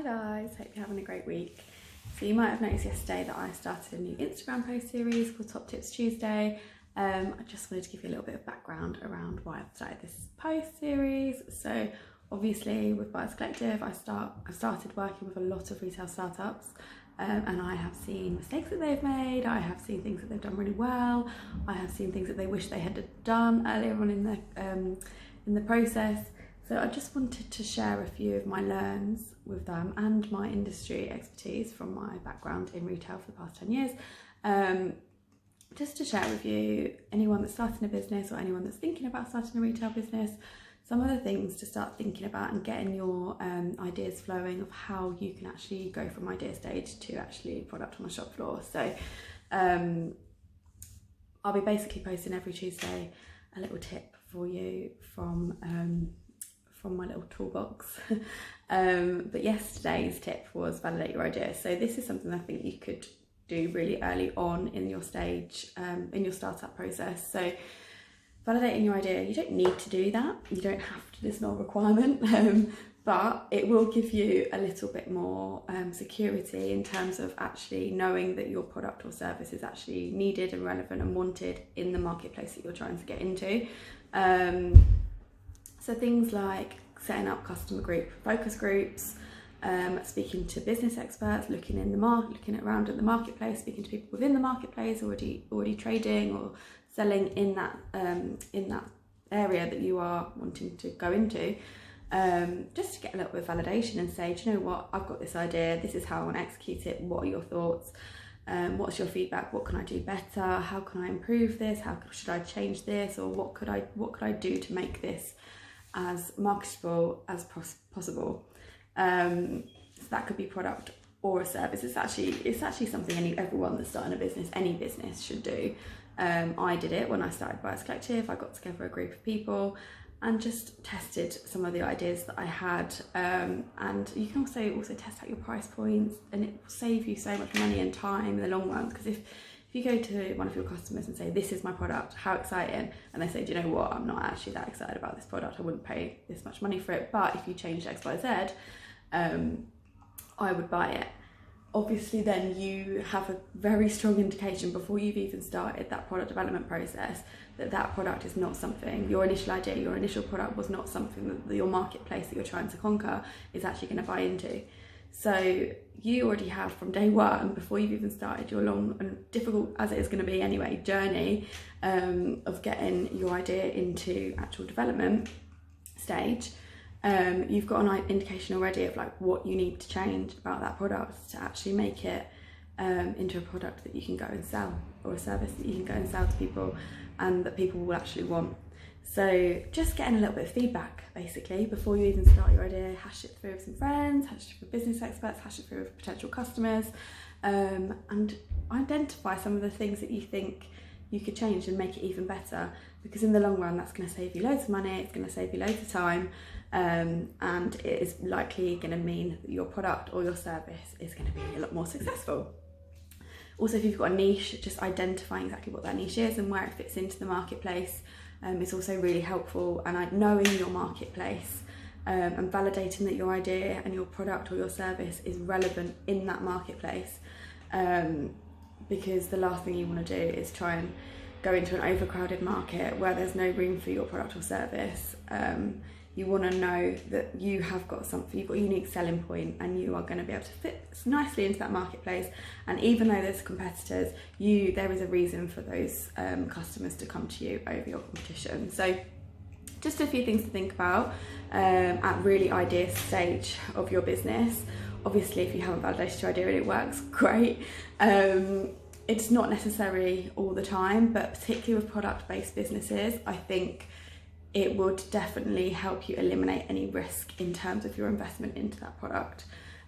Hi guys, hope you're having a great week. So you might have noticed yesterday that I started a new Instagram post series called Top Tips Tuesday. I just wanted to give you a little bit of background around why I've started this post series. So obviously with Buyers Collective, I've started working with a lot of retail startups and I have seen mistakes that they've made, I have seen things that they've done really well, I have seen things that they wish they had done earlier on in the process. So I just wanted to share a few of my learns with them and my industry expertise from my background in retail for the past 10 years. Just to share with you, anyone that's starting a business or anyone that's thinking about starting a retail business, some of the things to start thinking about and getting your ideas flowing of how you can actually go from idea stage to actually product on the shop floor. So I'll be basically posting every Tuesday a little tip for you from my little toolbox. But yesterday's tip was validate your idea. So this is something I think you could do really early on in your stage, in your startup process. So validating your idea, you don't need to do that. You don't have to, there's no requirement, but it will give you a little bit more security in terms of actually knowing that your product or service is actually needed and relevant and wanted in the marketplace that you're trying to get into. So things like setting up customer group focus groups, speaking to business experts, looking around at the marketplace, speaking to people within the marketplace already trading or selling in that area that you are wanting to go into, just to get a little bit of validation and say, do you know what, I've got this idea, this is how I want to execute it, what are your thoughts? What's your feedback? What can I do better? How can I improve this? How should I change this? Or what could I do to make this as marketable as possible? So that could be product or a service. It's actually something everyone that's starting a business, any business should do. I did it when I started Buyers Collective. I got together a group of people and just tested some of the ideas that I had, and you can also test out your price points, and it will save you so much money and time in the long run. Because if you go to one of your customers and say, this is my product, how exciting, and they say, do you know what, I'm not actually that excited about this product, I wouldn't pay this much money for it, but if you change X, Y, Z, I would buy it. Obviously then you have a very strong indication before you've even started that product development process that product is not something, your initial idea, your initial product was not something that your marketplace that you're trying to conquer is actually going to buy into. So you already have from day one, before you've even started your long and difficult, as it is going to be anyway, journey of getting your idea into actual development stage, you've got an indication already of like what you need to change about that product to actually make it into a product that you can go and sell, or a service that you can go and sell to people and that people will actually want. So just getting a little bit of feedback basically before you even start your idea, hash it through with some friends, hash it through with business experts, hash it through with potential customers, and identify some of the things that you think you could change and make it even better, because in the long run that's going to save you loads of money, it's going to save you loads of time, and it is likely going to mean that your product or your service is going to be a lot more successful. Also, if you've got a niche, just identifying exactly what that niche is and where it fits into the marketplace is also really helpful. And knowing your marketplace and validating that your idea and your product or your service is relevant in that marketplace, because the last thing you want to do is try and go into an overcrowded market where there's no room for your product or service. You want to know that you have got something, you've got a unique selling point, and you are going to be able to fit nicely into that marketplace. And even though there's competitors, there is a reason for those customers to come to you over your competition. So just a few things to think about at really idea stage of your business. Obviously, if you haven't validated your idea and it works, great. It's not necessary all the time, but particularly with product-based businesses, I think it would definitely help you eliminate any risk in terms of your investment into that product,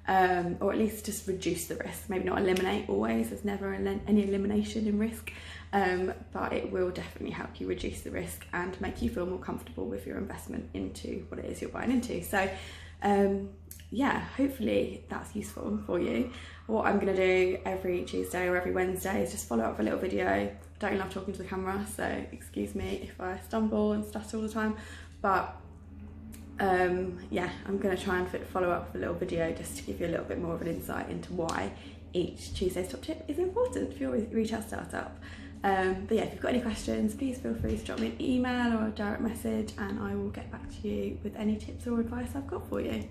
or at least just reduce the risk. Maybe not eliminate always, there's never any elimination in risk, but it will definitely help you reduce the risk and make you feel more comfortable with your investment into what it is you're buying into. So yeah, hopefully that's useful for you. What I'm going to do every Tuesday or every Wednesday is just follow up with a little video. I don't love talking to the camera, so excuse me if I stumble and stutter all the time, but yeah, I'm going to try and follow up with a little video just to give you a little bit more of an insight into why each Tuesday's top tip is important for your retail startup. But yeah, if you've got any questions, please feel free to drop me an email or a direct message, and I will get back to you with any tips or advice I've got for you.